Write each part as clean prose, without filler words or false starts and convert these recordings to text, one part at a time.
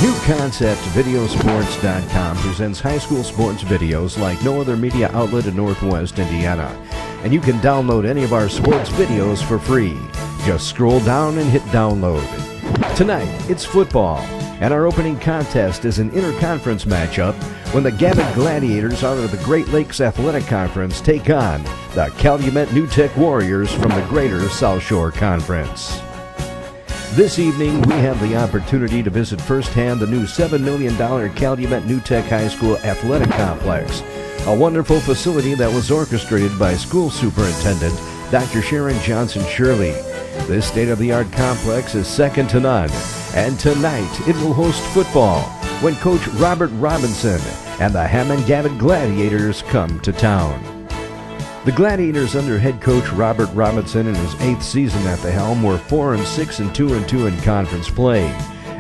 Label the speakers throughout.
Speaker 1: New Concept Videosports.com presents high school sports videos like no other media outlet in Northwest Indiana. And you can download any of our sports videos for free. Just scroll down and hit download. Tonight, it's football, and our opening contest is an interconference matchup when the Gavit Gladiators out of the Great Lakes Athletic Conference take on the Calumet New Tech Warriors from the Greater South Shore Conference. This evening, we have the opportunity to visit firsthand the new $7 million Calumet New Tech High School Athletic Complex, a wonderful facility that was orchestrated by School Superintendent Dr. Sharon Johnson Shirley. This state-of-the-art complex is second to none, and tonight it will host football when Coach Robert Robinson and the Hammond Gavit Gladiators come to town. The Gladiators under head coach Robert Robinson in his 8th season at the helm were 4-6 and 2-2 in conference play.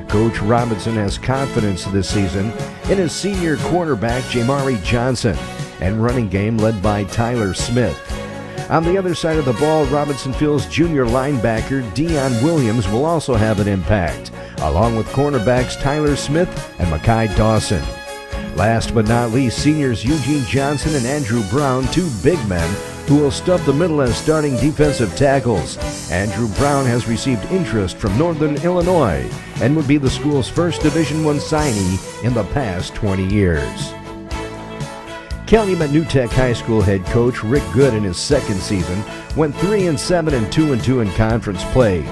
Speaker 1: Coach Robinson has confidence this season in his senior quarterback Jamari Johnson and running game led by Tyler Smith. On the other side of the ball, Robinson feels junior linebacker Dion Williams will also have an impact, along with cornerbacks Tyler Smith and Makai Dawson. Last but not least, seniors Eugene Johnson and Andrew Brown, two big men who will stuff the middle as starting defensive tackles. Andrew Brown has received interest from Northern Illinois and would be the school's first Division I signee in the past 20 years. Calumet New Tech High School head coach Rick Good in his second season went 3-7 and 2-2 in conference play.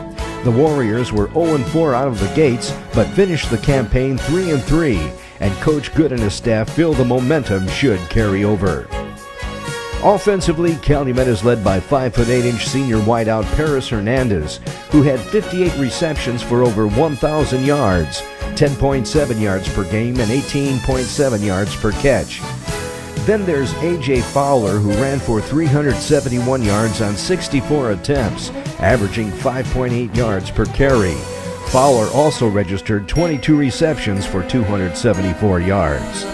Speaker 1: The Warriors were 0-4 out of the gates, but finished the campaign 3-3. And Coach Good and his staff feel the momentum should carry over. Offensively, Calumet is led by 5'8" senior wideout Paris Hernandez, who had 58 receptions for over 1,000 yards, 10.7 yards per game, and 18.7 yards per catch. Then there's A.J. Fowler, who ran for 371 yards on 64 attempts, averaging 5.8 yards per carry. Fowler also registered 22 receptions for 274 yards.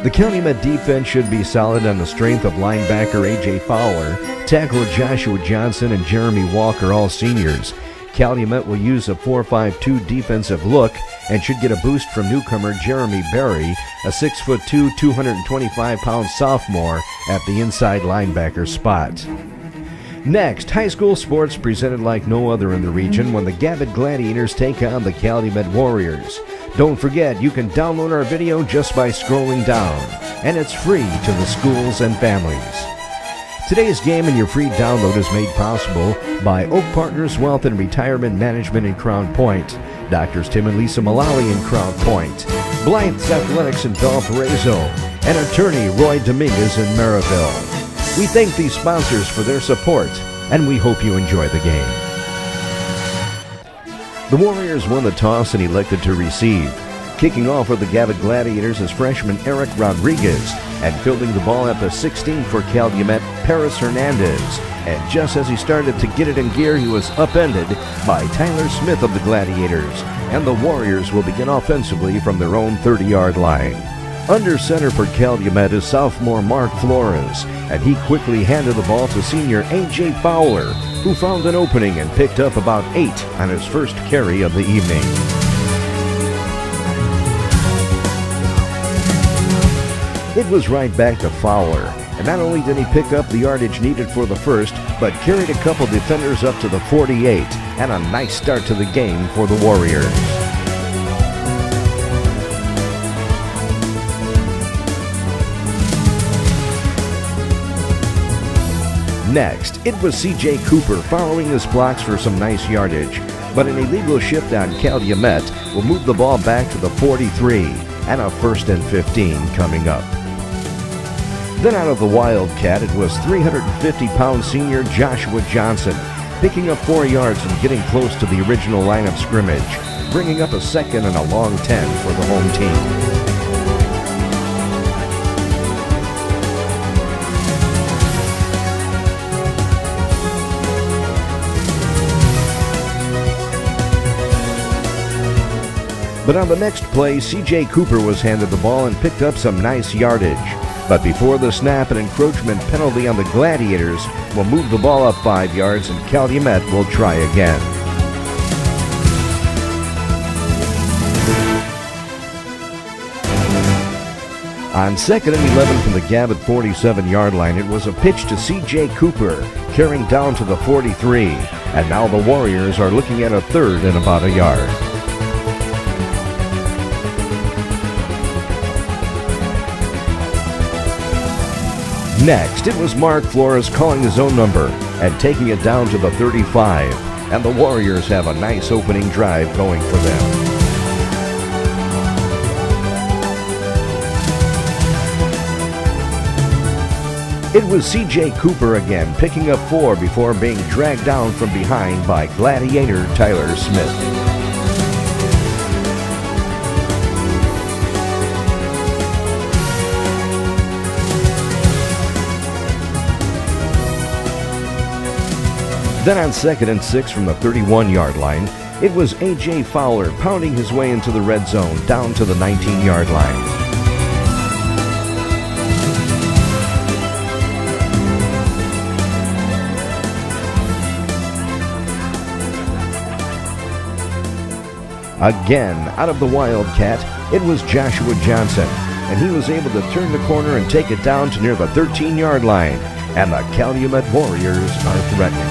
Speaker 1: The Calumet defense should be solid on the strength of linebacker A.J. Fowler, tackle Joshua Johnson, and Jeremy Walker, all seniors. Calumet will use a 4-5-2 defensive look and should get a boost from newcomer Jeremy Berry, a 6'2", 225-pound sophomore at the inside linebacker spot. Next, high school sports presented like no other in the region when the Gavit Gladiators take on the Calumet Warriors. Don't forget, you can download our video just by scrolling down, and it's free to the schools and families. Today's game and your free download is made possible by Oak Partners Wealth and Retirement Management in Crown Point, Doctors Tim and Lisa Mullally in Crown Point, Blythe's Athletics in Valparaiso, and attorney Roy Dominguez in Maryville. We thank these sponsors for their support, and we hope you enjoy the game. The Warriors won the toss and elected to receive. Kicking off with the Gavit Gladiators is freshman Eric Rodriguez, and fielding the ball at the 16 for Calumet, Paris Hernandez. And just as he started to get it in gear, he was upended by Tyler Smith of the Gladiators, and the Warriors will begin offensively from their own 30-yard line. Under center for Calumet is sophomore Mark Flores, and he quickly handed the ball to senior A.J. Fowler, who found an opening and picked up about 8 on his first carry of the evening. It was right back to Fowler, and not only did he pick up the yardage needed for the first, but carried a couple defenders up to the 48, and a nice start to the game for the Warriors. Next, it was C.J. Cooper following his blocks for some nice yardage, but an illegal shift on Calumet will move the ball back to the 43, and a 1st and 15 coming up. Then out of the Wildcat, it was 350-pound senior Joshua Johnson, picking up 4 yards and getting close to the original line of scrimmage, bringing up a 2nd and a long 10 for the home team. But on the next play, C.J. Cooper was handed the ball and picked up some nice yardage. But before the snap, an encroachment penalty on the Gladiators will move the ball up 5 yards, and Calumet will try again. On 2nd and 11 from the Gavit 47-yard line, it was a pitch to C.J. Cooper, carrying down to the 43. And now the Warriors are looking at a 3rd and about a yard. Next, it was Mark Flores calling his own number and taking it down to the 35. And the Warriors have a nice opening drive going for them. It was C.J. Cooper again, picking up 4 before being dragged down from behind by Gladiator Tyler Smith. Then on 2nd and 6 from the 31-yard line, it was A.J. Fowler pounding his way into the red zone down to the 19-yard line. Again, out of the Wildcat, it was Joshua Johnson, and he was able to turn the corner and take it down to near the 13-yard line, and the Calumet Warriors are threatening.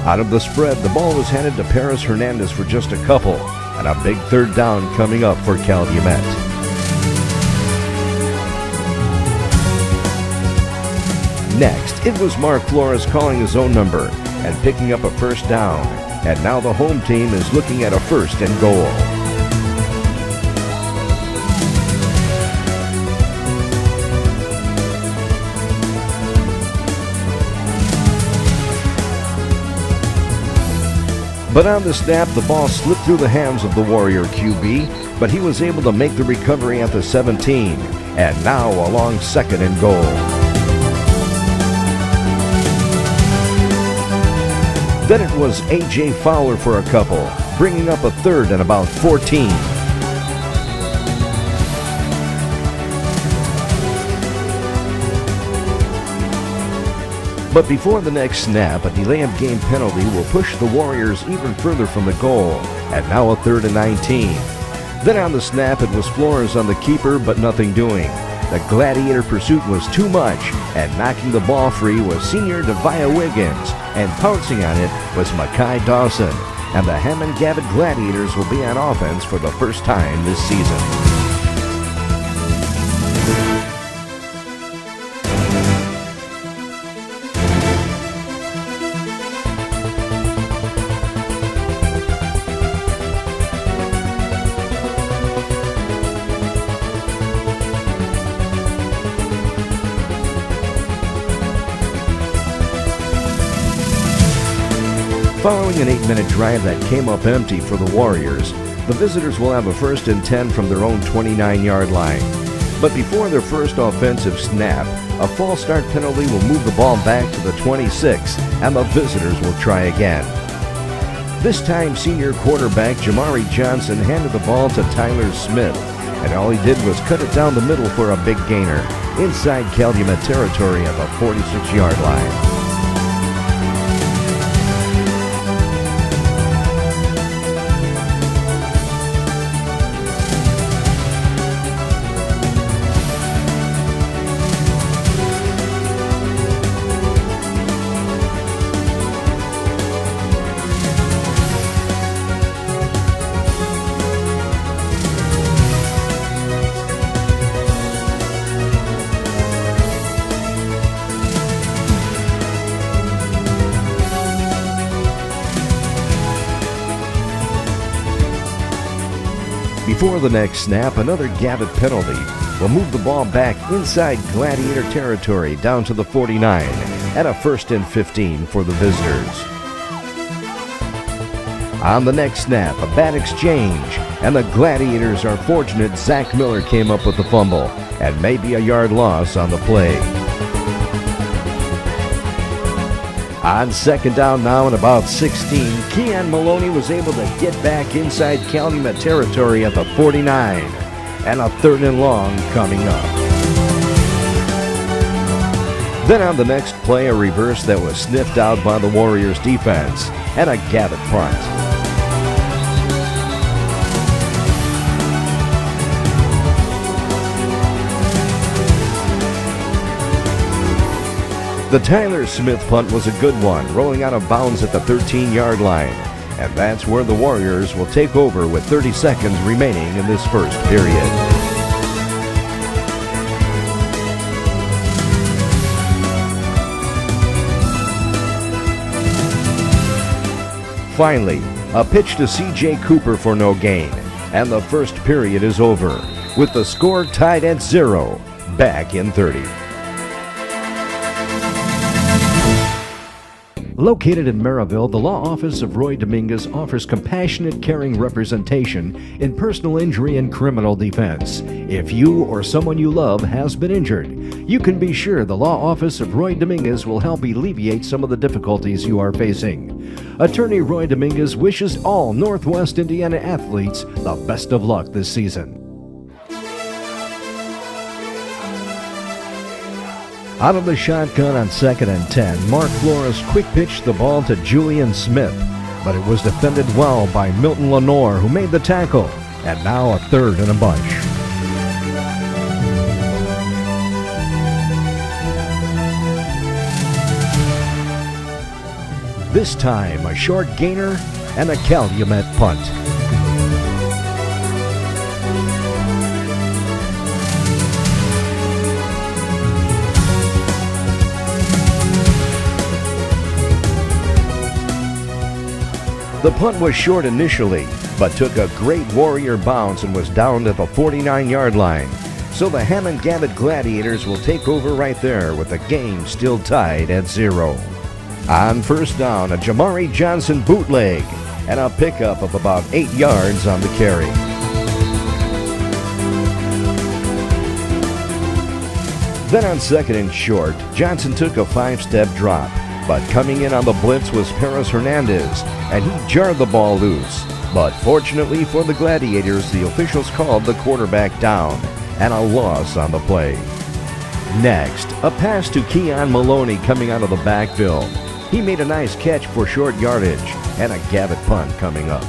Speaker 1: Out of the spread, the ball was handed to Paris Hernandez for just a couple, and a big 3rd down coming up for Calumet. Next, it was Mark Flores calling his own number and picking up a 1st down. And now the home team is looking at a 1st and goal. But on the snap, the ball slipped through the hands of the Warrior QB, but he was able to make the recovery at the 17. And now a long 2nd and goal. Then it was A.J. Fowler for a couple, bringing up a 3rd and about 14. But before the next snap, a delay of game penalty will push the Warriors even further from the goal, and now a 3rd and 19. Then on the snap, it was Flores on the keeper, but nothing doing. The Gladiator pursuit was too much, and knocking the ball free was senior Deviah Wiggins, and pouncing on it was Makai Dawson. And the Hammond Gavit Gladiators will be on offense for the first time this season. Following an 8-minute drive that came up empty for the Warriors, the visitors will have a 1st and 10 from their own 29-yard line. But before their first offensive snap, a false start penalty will move the ball back to the 26, and the visitors will try again. This time, senior quarterback Jamari Johnson handed the ball to Tyler Smith, and all he did was cut it down the middle for a big gainer, inside Calumet territory at the 46-yard line. Before the next snap, another Gavit penalty will move the ball back inside Gladiator territory down to the 49 and a 1st and 15 for the visitors. On the next snap, a bad exchange, and the Gladiators are fortunate Zach Miller came up with the fumble and maybe a yard loss on the play. On 2nd down now and about 16, Keon Maloney was able to get back inside Calumet territory at the 49, and a 3rd and long coming up. Then on the next play, a reverse that was sniffed out by the Warriors defense, and a Gavit punt. The Tyler Smith punt was a good one, rolling out of bounds at the 13-yard line. And that's where the Warriors will take over with 30 seconds remaining in this first period. Finally, a pitch to C.J. Cooper for no gain, and the first period is over, with the score tied at 0, back in 30. Located in Maryville, the law office of Roy Dominguez offers compassionate, caring representation in personal injury and criminal defense. If you or someone you love has been injured, you can be sure the law office of Roy Dominguez will help alleviate some of the difficulties you are facing. Attorney Roy Dominguez wishes all Northwest Indiana athletes the best of luck this season. Out of the shotgun on 2nd and 10, Mark Flores quick pitched the ball to Julian Smith, but it was defended well by Milton Lenore, who made the tackle, and now a third and a bunch. This time, a short gainer and a Calumet punt. The punt was short initially, but took a great Warrior bounce and was down at the 49-yard line. So the Hammond Gavit Gladiators will take over right there with the game still tied at 0. On first down, a Jamari Johnson bootleg and a pickup of about 8 yards on the carry. Then on 2nd and short, Johnson took a 5-step drop. But coming in on the blitz was Paris Hernandez, and he jarred the ball loose. But fortunately for the Gladiators, the officials called the quarterback down, and a loss on the play. Next, a pass to Keon Maloney coming out of the backfield. He made a nice catch for short yardage, and a Gavit punt coming up.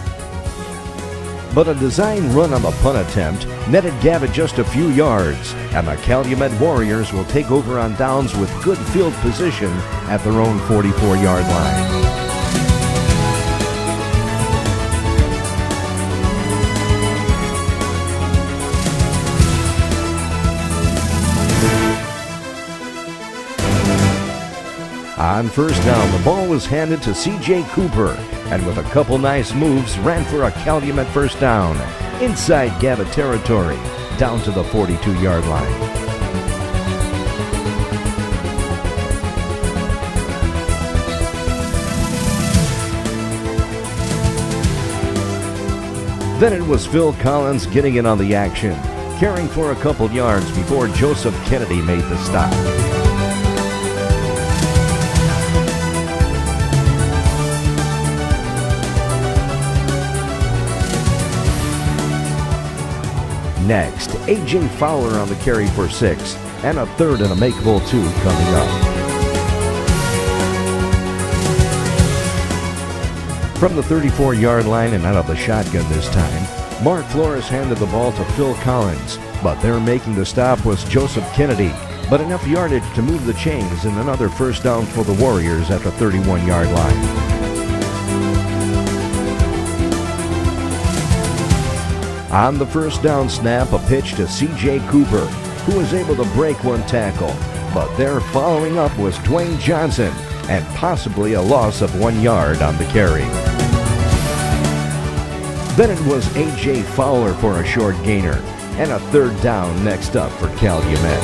Speaker 1: But a design run on the punt attempt netted Gavit just a few yards, and the Calumet Warriors will take over on downs with good field position at their own 44-yard line. On first down, the ball was handed to C.J. Cooper, and with a couple nice moves, ran for a Calumet first down, inside Gavit territory, down to the 42-yard line. Then it was Phil Collins getting in on the action, carrying for a couple yards before Joseph Kennedy made the stop. Next, A.J. Fowler on the carry for 6, and a third and a makeable 2 coming up. From the 34-yard line and out of the shotgun this time, Mark Flores handed the ball to Phil Collins, but there making the stop was Joseph Kennedy, but enough yardage to move the chains and another first down for the Warriors at the 31-yard line. On the first down snap, a pitch to C.J. Cooper, who was able to break one tackle. But there following up was Dwayne Johnson, and possibly a loss of 1 yard on the carry. Then it was A.J. Fowler for a short gainer, and a third down next up for Calumet.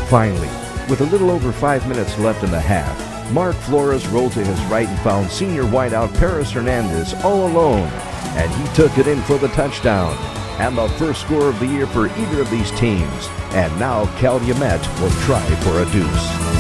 Speaker 1: Finally, with a little over 5 minutes left in the half, Mark Flores rolled to his right and found senior wideout Paris Hernandez all alone, and he took it in for the touchdown, and the first score of the year for either of these teams. And now Calumet will try for a deuce.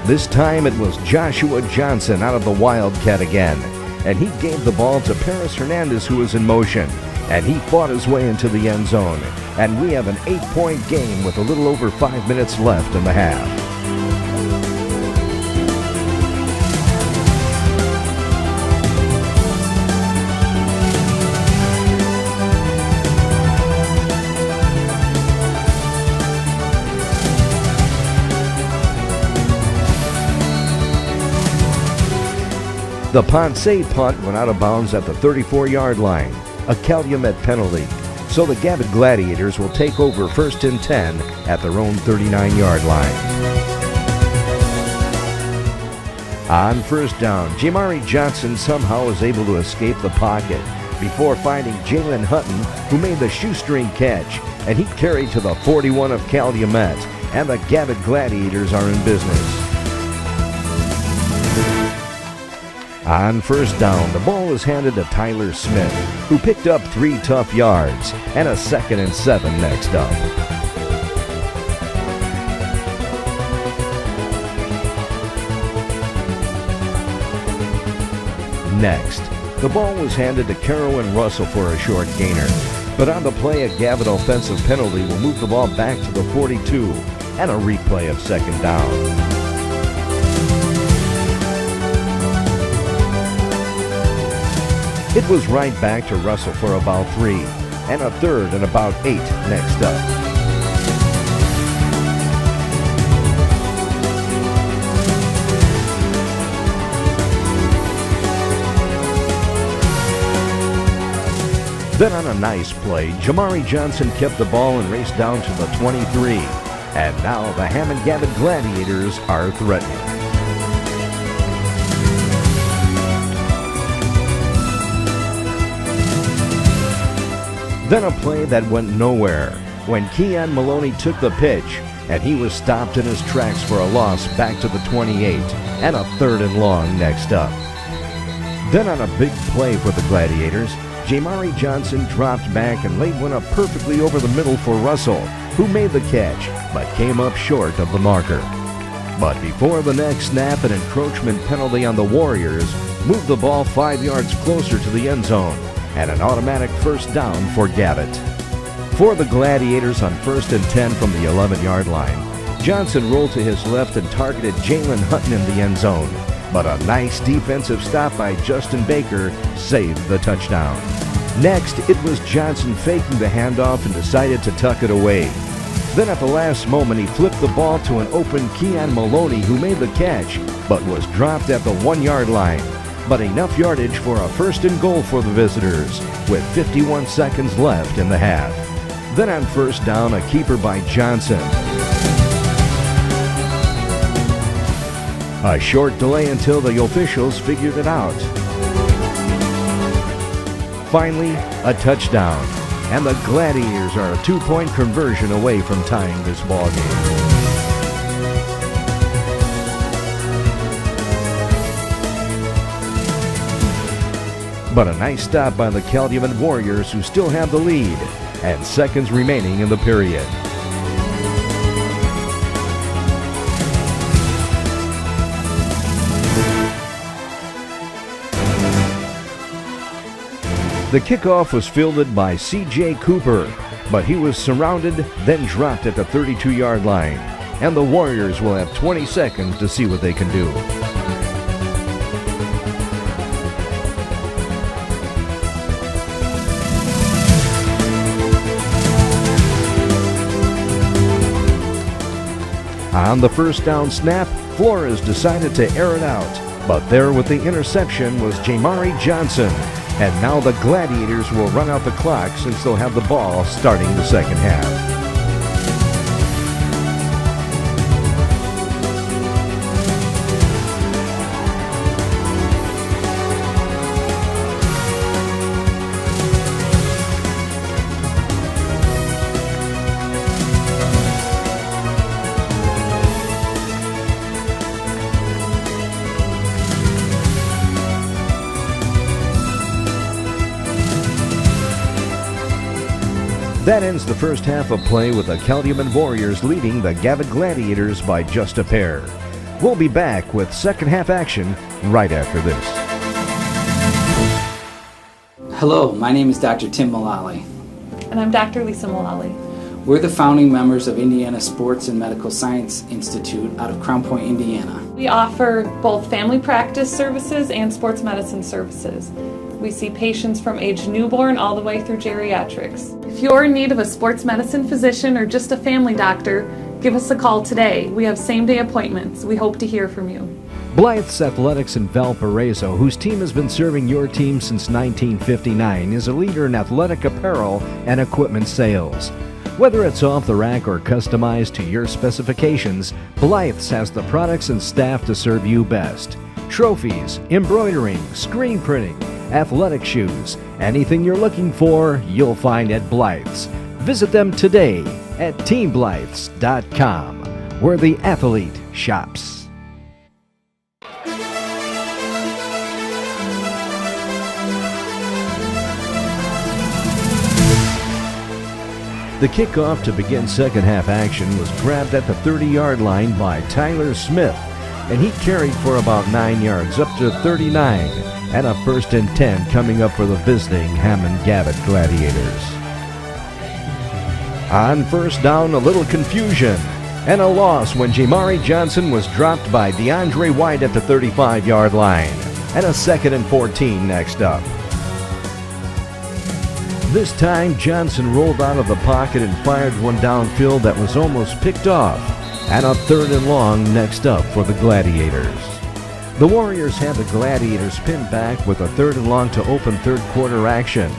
Speaker 1: This time it was Joshua Johnson out of the Wildcat again, and he gave the ball to Paris Hernandez, who was in motion, and he fought his way into the end zone. And we have an 8-point game with a little over 5 minutes left in the half. The Ponce punt went out of bounds at the 34-yard line, a Calumet penalty. So the Gavit Gladiators will take over 1st and 10 at their own 39-yard line. On first down, Jamari Johnson somehow was able to escape the pocket before finding Jalen Hutton, who made the shoestring catch, and he carried to the 41 of Calumet, and the Gavit Gladiators are in business. On first down, the ball was handed to Tyler Smith, who picked up 3 tough yards, and a 2nd and 7 next up. Next, the ball was handed to Carolyn Russell for a short gainer, but on the play, a Gavit offensive penalty will move the ball back to the 42, and a replay of 2nd down. It was right back to Russell for about 3, and a 3rd and about 8 next up. Then on a nice play, Jamari Johnson kept the ball and raced down to the 23. And now the Hammond Gavit Gladiators are threatening. Then a play that went nowhere when Keon Maloney took the pitch, and he was stopped in his tracks for a loss back to the 28, and a 3rd and long next up. Then on a big play for the Gladiators, Jamari Johnson dropped back and laid one up perfectly over the middle for Russell, who made the catch, but came up short of the marker. But before the next snap, an encroachment penalty on the Warriors moved the ball 5 yards closer to the end zone, and an automatic 1st down for Gavit. For the Gladiators on 1st and 10 from the 11-yard line, Johnson rolled to his left and targeted Jalen Hutton in the end zone, but a nice defensive stop by Justin Baker saved the touchdown. Next, it was Johnson faking the handoff and decided to tuck it away. Then at the last moment, he flipped the ball to an open Keon Maloney, who made the catch, but was dropped at the 1-yard line. But enough yardage for a 1st and goal for the visitors, with 51 seconds left in the half. Then on 1st down, a keeper by Johnson. A short delay until the officials figured it out. Finally, a touchdown, and the Gladiators are a 2-point conversion away from tying this ballgame. But a nice stop by the Calumet Warriors, who still have the lead, and seconds remaining in the period. The kickoff was fielded by C.J. Cooper, but he was surrounded, then dropped at the 32-yard line, and the Warriors will have 20 seconds to see what they can do. On the 1st down snap, Flores decided to air it out, but there with the interception was Jamari Johnson. And now the Gladiators will run out the clock since they'll have the ball starting the 2nd half. That ends the first half of play with the Calumet Warriors leading the Gavit Gladiators by just a pair. We'll be back with second half action right after this.
Speaker 2: Hello, my name is Dr. Tim Mullally.
Speaker 3: And I'm Dr. Lisa Mullally.
Speaker 2: We're the founding members of Indiana Sports and Medical Science Institute out of Crown Point, Indiana.
Speaker 3: We offer both family practice services and sports medicine services. We see patients from age newborn all the way through geriatrics. If you're in need of a sports medicine physician or just a family doctor, give us a call today. We have same-day appointments. We hope to hear from you.
Speaker 1: Blythe's Athletics in Valparaiso, whose team has been serving your team since 1959, is a leader in athletic apparel and equipment sales. Whether it's off the rack or customized to your specifications, Blythe's has the products and staff to serve you best. Trophies, embroidering, screen printing, athletic shoes, anything you're looking for, you'll find at Blythe's. Visit them today at teamblythes.com, where the athlete shops. The kickoff to begin second half action was grabbed at the 30-yard line by Tyler Smith, and he carried for about 9 yards up to 39, and a 1st and 10 coming up for the visiting Hammond Gavit Gladiators. On first down, a little confusion and a loss when Jamari Johnson was dropped by DeAndre White at the 35-yard line, and a 2nd and 14 next up. This time, Johnson rolled out of the pocket and fired one downfield that was almost picked off, and a 3rd and long next up for the Gladiators. The Warriors had the Gladiators pinned back with a 3rd and long to open third quarter action.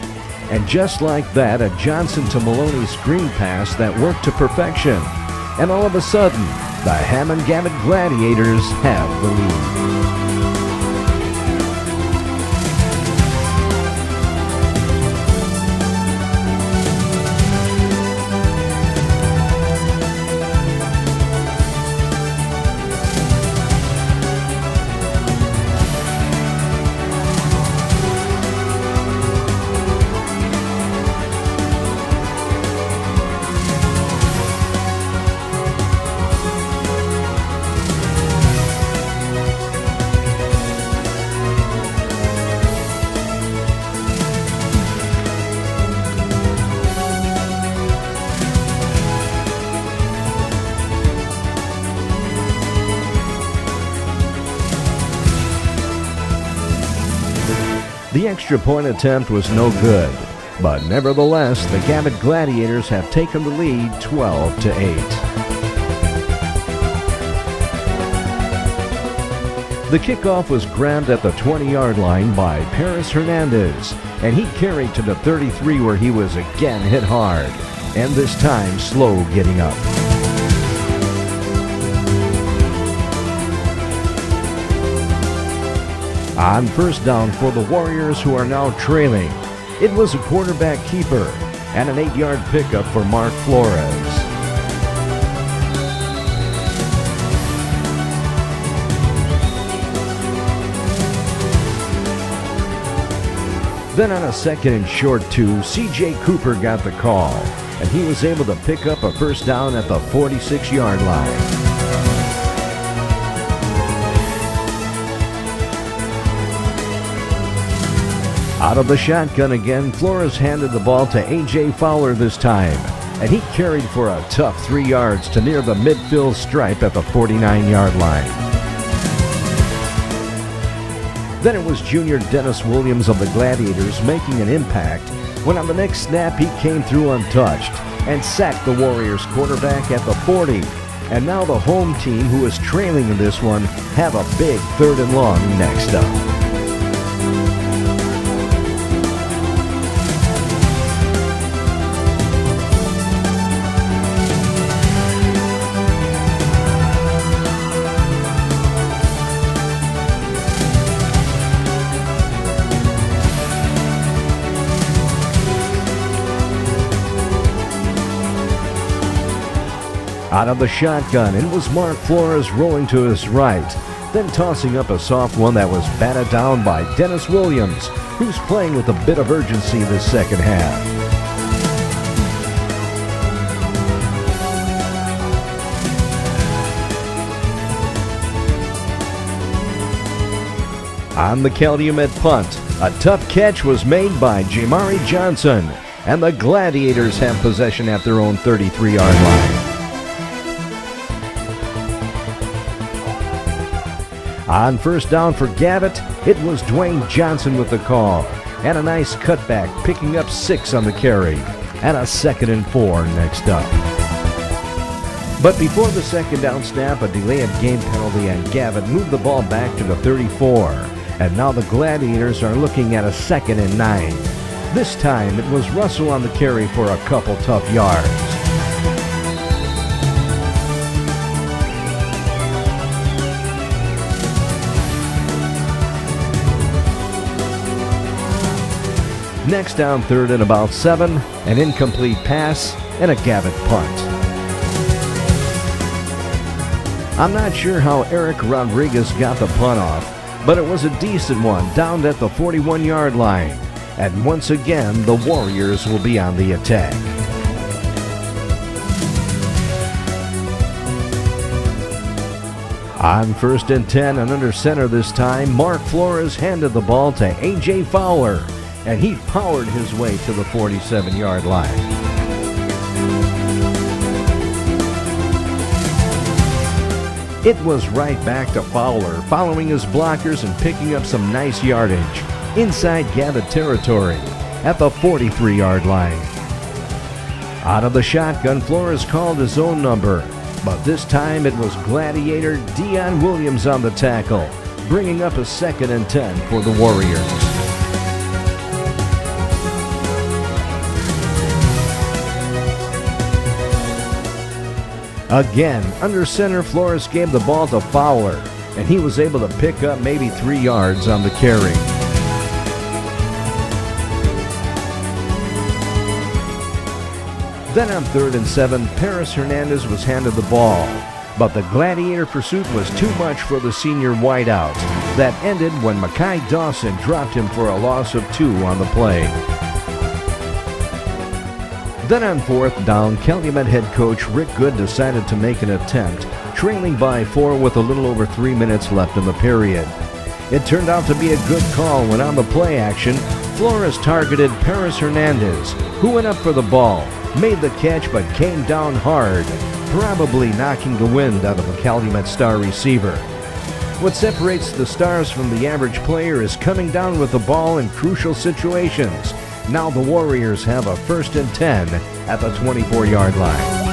Speaker 1: And just like that, a Johnson to Maloney screen pass that worked to perfection. And all of a sudden, the Hammond Gavit Gladiators have the lead. The extra point attempt was no good, but nevertheless, the Gavit Gladiators have taken the lead 12-8. The kickoff was grabbed at the 20-yard line by Paris Hernandez, and he carried to the 33 where he was again hit hard, and this time slow getting up. On first down for the Warriors, who are now trailing, it was a quarterback keeper and an 8-yard pickup for Mark Flores. Then on a 2nd and short 2, C.J. Cooper got the call, and he was able to pick up a first down at the 46-yard line. Out of the shotgun again, Flores handed the ball to A.J. Fowler this time, and he carried for a tough 3 yards to near the midfield stripe at the 49-yard line. Then it was junior Dennis Williams of the Gladiators making an impact when on the next snap he came through untouched and sacked the Warriors quarterback at the 40. And now the home team, who is trailing in this one, have a big 3rd and long next up. Out of the shotgun, it was Mark Flores rolling to his right, then tossing up a soft one that was batted down by Dennis Williams, who's playing with a bit of urgency this second half. On the Calumet punt, a tough catch was made by Jamari Johnson, and the Gladiators have possession at their own 33-yard line. On first down for Gavit, it was Dwayne Johnson with the call, and a nice cutback, picking up 6 on the carry, and a 2nd and 4 next up. But before the second down snap, a delay of game penalty on Gavit moved the ball back to the 34, and now the Gladiators are looking at a 2nd and 9. This time it was Russell on the carry for a couple tough yards. Next down, 3rd and about 7, an incomplete pass and a Gavit punt. I'm not sure how Eric Rodriguez got the punt off, but it was a decent one down at the 41-yard line. And once again, the Warriors will be on the attack. On 1st and 10 and under center this time, Mark Flores handed the ball to A.J. Fowler, and he powered his way to the 47-yard line. It was right back to Fowler, following his blockers and picking up some nice yardage inside Gavit territory at the 43-yard line. Out of the shotgun, Flores called his own number, but this time it was Gladiator Dion Williams on the tackle, bringing up a 2nd and 10 for the Warriors. Again, under center, Flores gave the ball to Fowler, and he was able to pick up maybe 3 yards on the carry. Then on 3rd and 7, Paris Hernandez was handed the ball, but the Gladiator pursuit was too much for the senior wideout. That ended when Mekhi Dawson dropped him for a loss of 2 on the play. Then on 4th down, Calumet head coach Rick Good decided to make an attempt, trailing by 4 with a little over 3 minutes left in the period. It turned out to be a good call when on the play action, Flores targeted Paris Hernandez, who went up for the ball, made the catch but came down hard, probably knocking the wind out of a Calumet star receiver. What separates the stars from the average player is coming down with the ball in crucial situations. Now the Warriors have a 1st and 10 at the 24-yard line.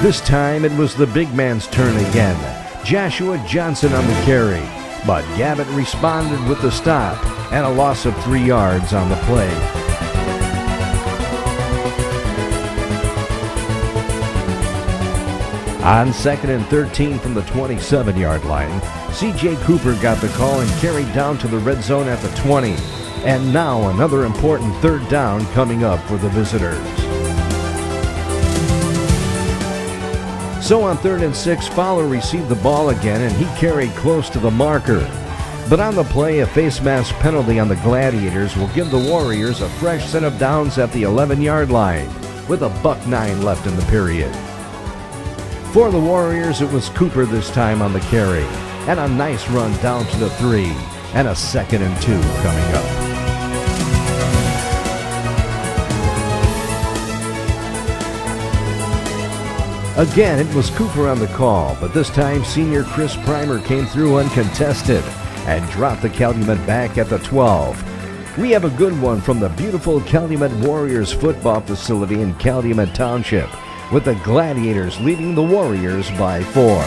Speaker 1: This time it was the big man's turn again. Joshua Johnson on the carry, but Gavit responded with the stop and a loss of 3 yards on the play. On 2nd and 13 from the 27-yard line, C.J. Cooper got the call and carried down to the red zone at the 20. And now another important 3rd down coming up for the visitors. So on 3rd and 6, Fowler received the ball again and he carried close to the marker. But on the play, a face mask penalty on the Gladiators will give the Warriors a fresh set of downs at the 11-yard line with a $1.09 left in the period. For the Warriors, it was Cooper this time on the carry, and a nice run down to the 3, and a 2nd and 2 coming up. Again, it was Cooper on the call, but this time senior Chris Primer came through uncontested and dropped the Calumet back at the 12. We have a good one from the beautiful Calumet Warriors football facility in Calumet Township, with the Gladiators leading the Warriors by 4.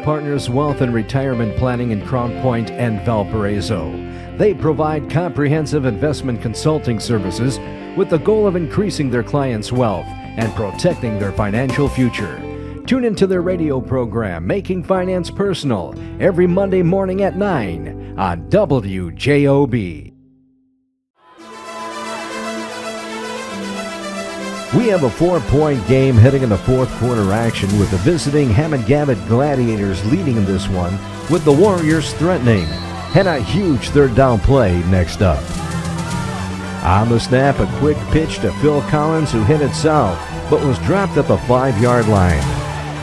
Speaker 1: Partners Wealth and Retirement Planning in Crown Point and Valparaiso. They provide comprehensive investment consulting services with the goal of increasing their clients' wealth and protecting their financial future. Tune into their radio program, Making Finance Personal, every Monday morning at 9 on WJOB. We have a 4-point game heading into 4th quarter action with the visiting Hammond Gavit Gladiators leading in this one, with the Warriors threatening, and a huge 3rd down play next up. On the snap, a quick pitch to Phil Collins, who hit it south, but was dropped at the 5-yard line.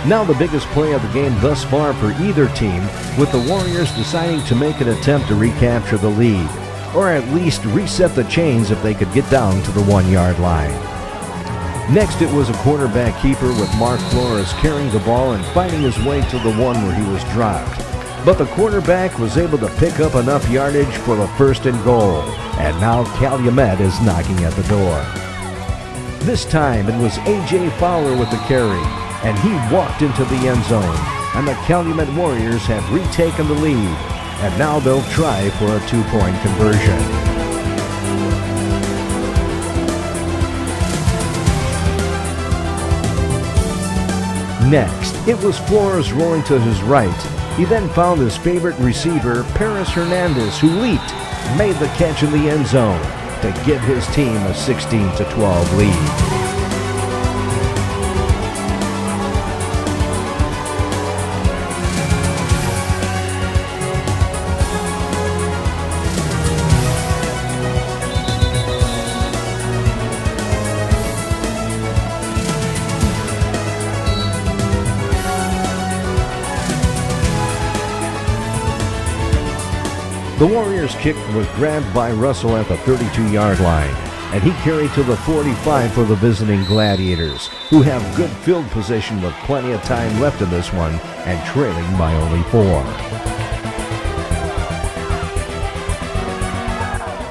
Speaker 1: Now the biggest play of the game thus far for either team, with the Warriors deciding to make an attempt to recapture the lead, or at least reset the chains if they could get down to the 1-yard line. Next, it was a quarterback keeper with Mark Flores carrying the ball and fighting his way to the one where he was dropped. But the quarterback was able to pick up enough yardage for the 1st and goal, and now Calumet is knocking at the door. This time, it was A.J. Fowler with the carry, and he walked into the end zone, and the Calumet Warriors have retaken the lead, and now they'll try for a 2-point conversion. Next, it was Flores rolling to his right. He then found his favorite receiver, Paris Hernandez, who leaped and made the catch in the end zone to give his team a 16-12 lead. The Warriors' kick was grabbed by Russell at the 32-yard line, and he carried to the 45 for the visiting Gladiators, who have good field position with plenty of time left in this one and trailing by only 4.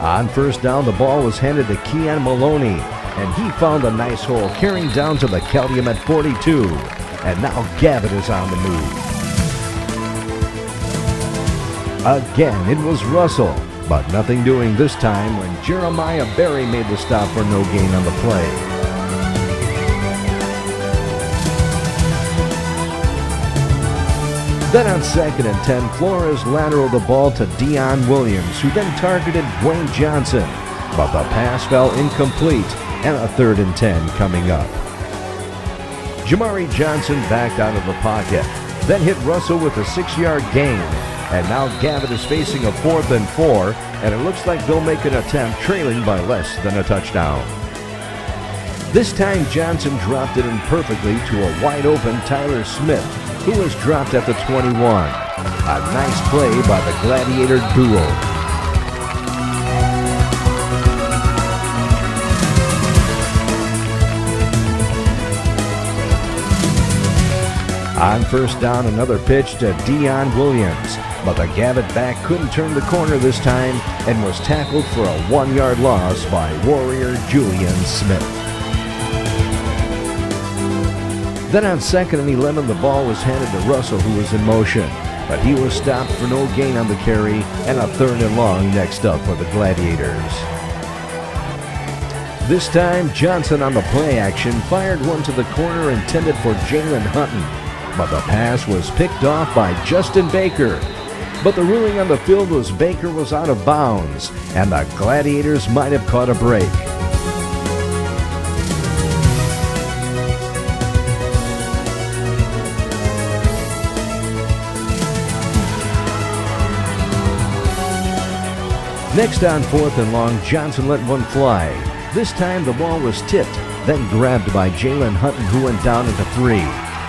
Speaker 1: On first down, the ball was handed to Keon Maloney, and he found a nice hole carrying down to the Calumet 42, and now Gavit is on the move. Again, it was Russell, but nothing doing this time when Jeremiah Berry made the stop for no gain on the play. Then on 2nd and 10, Flores lateraled the ball to Dion Williams, who then targeted Dwayne Johnson, but the pass fell incomplete, and a 3rd and 10 coming up. Jamari Johnson backed out of the pocket, then hit Russell with a 6-yard gain. And now Gavit is facing a 4th and 4, and it looks like they'll make an attempt trailing by less than a touchdown. This time Johnson dropped it in perfectly to a wide-open Tyler Smith, who was dropped at the 21. A nice play by the Gladiator duo. On first down, another pitch to Dion Williams, but the Gavit back couldn't turn the corner this time and was tackled for a 1-yard loss by Warrior Julian Smith. Then on 2nd and 11, the ball was handed to Russell, who was in motion, but he was stopped for no gain on the carry, and a 3rd and long next up for the Gladiators. This time, Johnson on the play action fired one to the corner intended for Jalen Hutton, but the pass was picked off by Justin Baker. But the ruling on the field was Baker was out of bounds, and the Gladiators might have caught a break. Next on 4th and long, Johnson let one fly. This time the ball was tipped, then grabbed by Jalen Hutton, who went down into 3.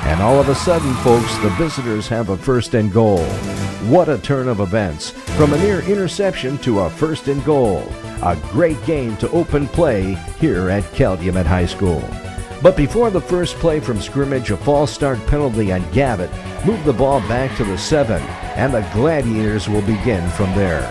Speaker 1: And all of a sudden, folks, the visitors have a 1st and goal. What a turn of events. From a near interception to a 1st and goal. A great game to open play here at Calumet High School. But before the first play from scrimmage, a false start penalty on Gavit moved the ball back to the 7, and the Gladiators will begin from there.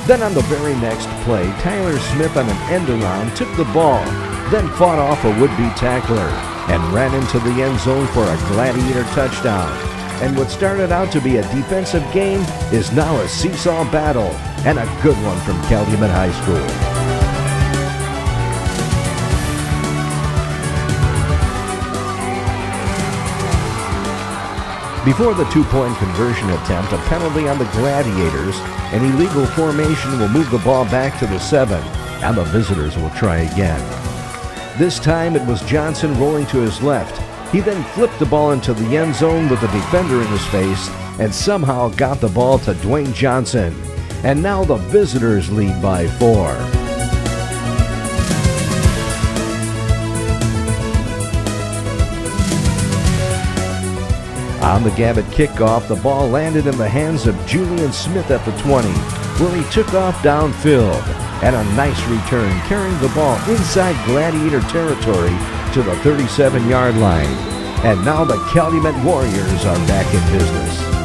Speaker 1: Then on the very next play, Tyler Smith on an end around took the ball, then fought off a would-be tackler, and ran into the end zone for a Gladiator touchdown. And what started out to be a defensive game is now a seesaw battle, and a good one from Calumet High School. Before the 2-point conversion attempt, a penalty on the Gladiators, an illegal formation will move the ball back to the 7, and the visitors will try again. This time it was Johnson rolling to his left. He then flipped the ball into the end zone with the defender in his face and somehow got the ball to Dwayne Johnson. And now the visitors lead by 4. On the Gavit kickoff, the ball landed in the hands of Julian Smith at the 20, where he took off downfield. And a nice return, carrying the ball inside Gladiator territory to the 37-yard line. And now the Calumet Warriors are back in business.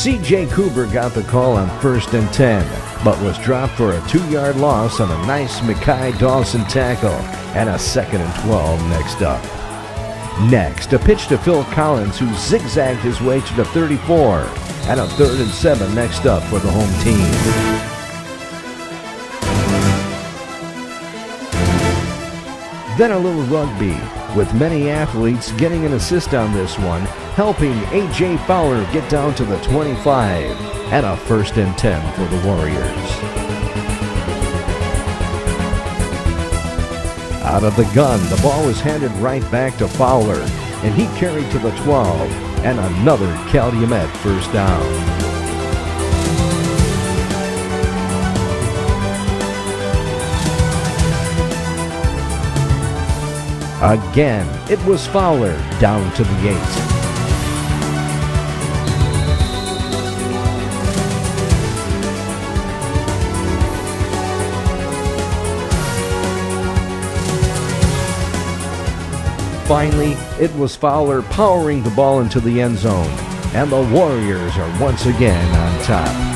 Speaker 1: C.J. Cooper got the call on 1st and 10, but was dropped for a 2-yard loss on a nice Mekhi Dawson tackle, and a 2nd and 12 next up. Next, a pitch to Phil Collins, who zigzagged his way to the 34, and a 3rd and 7 next up for the home team. Then a little rugby, with many athletes getting an assist on this one, helping A.J. Fowler get down to the 25, and a 1st and 10 for the Warriors. Out of the gun, the ball was handed right back to Fowler, and he carried to the 12, and another Calumet first down. Again, it was Fowler down to the 8. Finally, it was Fowler powering the ball into the end zone, and the Warriors are once again on top.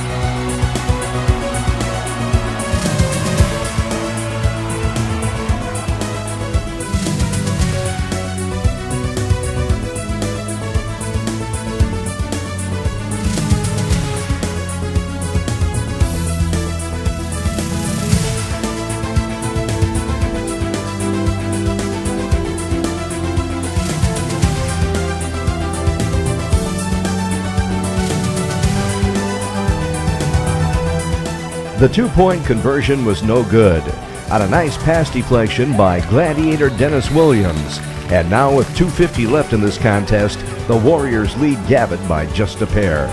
Speaker 1: The 2-point conversion was no good on a nice pass deflection by Gladiator Dennis Williams. And now with 2:50 left in this contest, the Warriors lead Gavit by just a pair.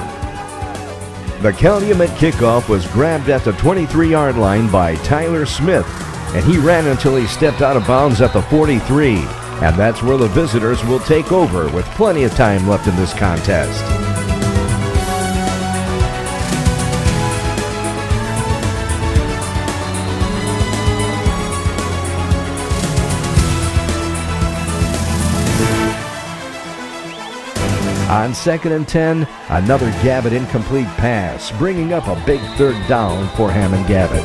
Speaker 1: The Calumet kickoff was grabbed at the 23-yard line by Tyler Smith, and he ran until he stepped out of bounds at the 43. And that's where the visitors will take over with plenty of time left in this contest. On 2nd and 10, another Gavit incomplete pass, bringing up a big 3rd down for Hammond Gavit.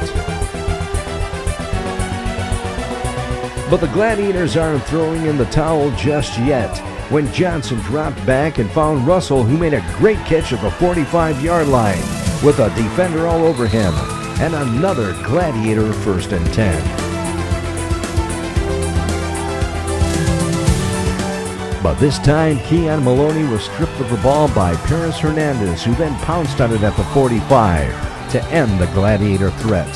Speaker 1: But the Gladiators aren't throwing in the towel just yet, when Johnson dropped back and found Russell, who made a great catch at the 45-yard line, with a defender all over him, and another Gladiator 1st and 10. But this time, Keon Maloney was stripped of the ball by Paris Hernandez, who then pounced on it at the 45 to end the Gladiator threat.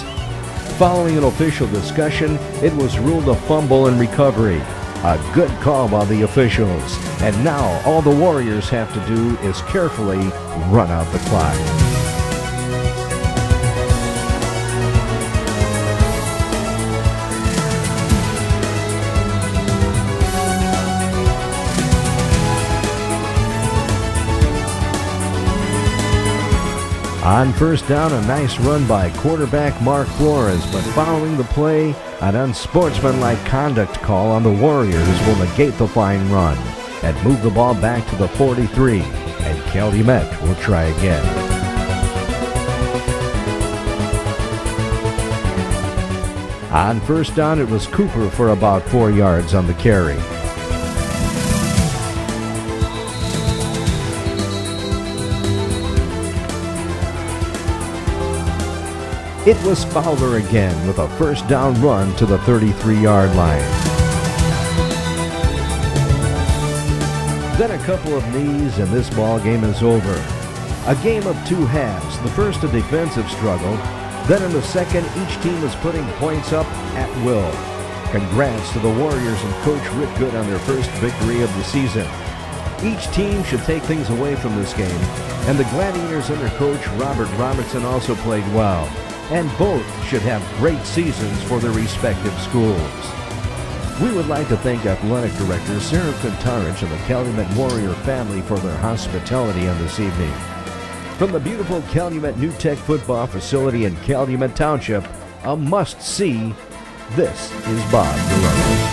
Speaker 1: Following an official discussion, it was ruled a fumble and recovery. A good call by the officials. And now all the Warriors have to do is carefully run out the clock. On 1st down, a nice run by quarterback Mark Flores, but following the play, an unsportsmanlike conduct call on the Warriors will negate the fine run and move the ball back to the 43, and Calumet will try again. On 1st down, it was Cooper for about 4 yards on the carry. It was Fowler again with a 1st down run to the 33-yard line. Then a couple of knees and this ball game is over. A game of 2 halves. The first a defensive struggle, Then in the second, each team was putting points up at will. Congrats to the Warriors and Coach Rick Good on their first victory of the season. Each team should take things away from this game, and the Gladiators and their coach Robert Robertson also played well, and both should have great seasons for their respective schools. We would like to thank Athletic Director Sarah Kuntarich and the Calumet Warrior family for their hospitality on this evening. From the beautiful Calumet New Tech football facility in Calumet Township, a must-see, this is Bob Guerrero.